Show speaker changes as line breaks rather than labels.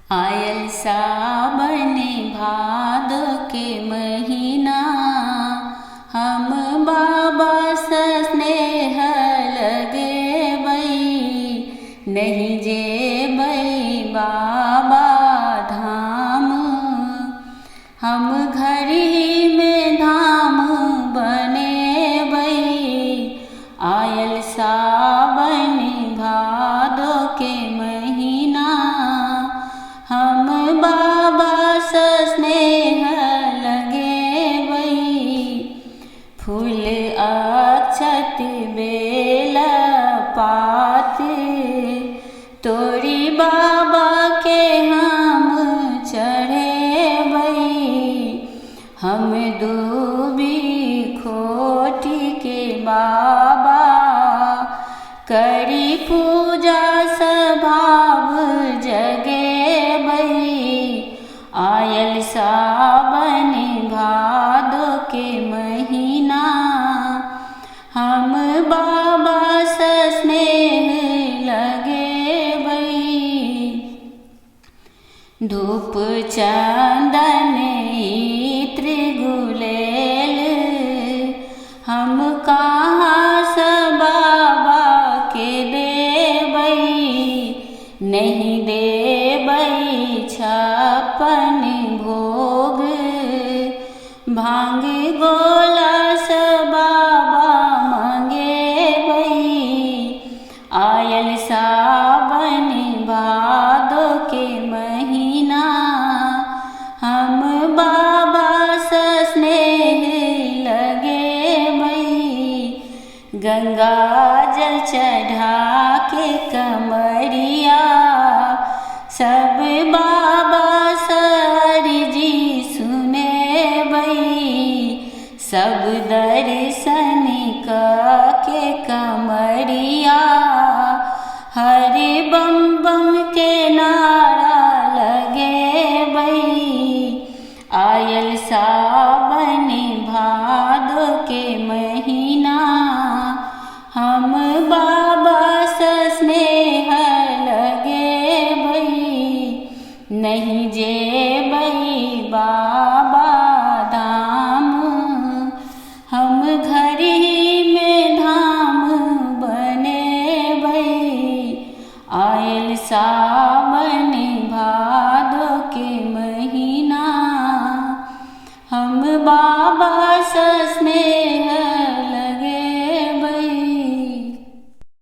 आयल सावन भादो के महीना, हम बाबा से स्नेह लगेबै, नहीं जेबै बाबा धाम। हम घर ही में धाम बनेबै, आयल सावन भादो के महीना, हम बाबा से स्नेह लगेबै। फूल अक्षत बेल पात तोरी बाबा के हम चढ़ेबै। हम दूबी खोटी के बाबा करी पूजा स्वभाव जगेबै। आयल सावन भादो के महीना, हम बाबा से स्नेह लगेबै। धूप चंदन इत्र गुलेल, हम कहाँ से बाबा के देबै। नहीं देबै छप्पन भोग, भांग गोला से बाबा मंगेबै। आयल सावन भादो के महीना, हम बाबा से स्नेह लगेबै। गंगा जल चढ़ा के कमरिया, सब बाबा सरजी सुनेबै। सब दर्शन के कमरिया, हरे बम बम के नारा लगेबै। आयल सावन भादो के महीना, हम बाबा से स्नेह लगेबै। नहीं जेबै बाबा धाम, हम घर ही में धाम बनेबै। आयल सा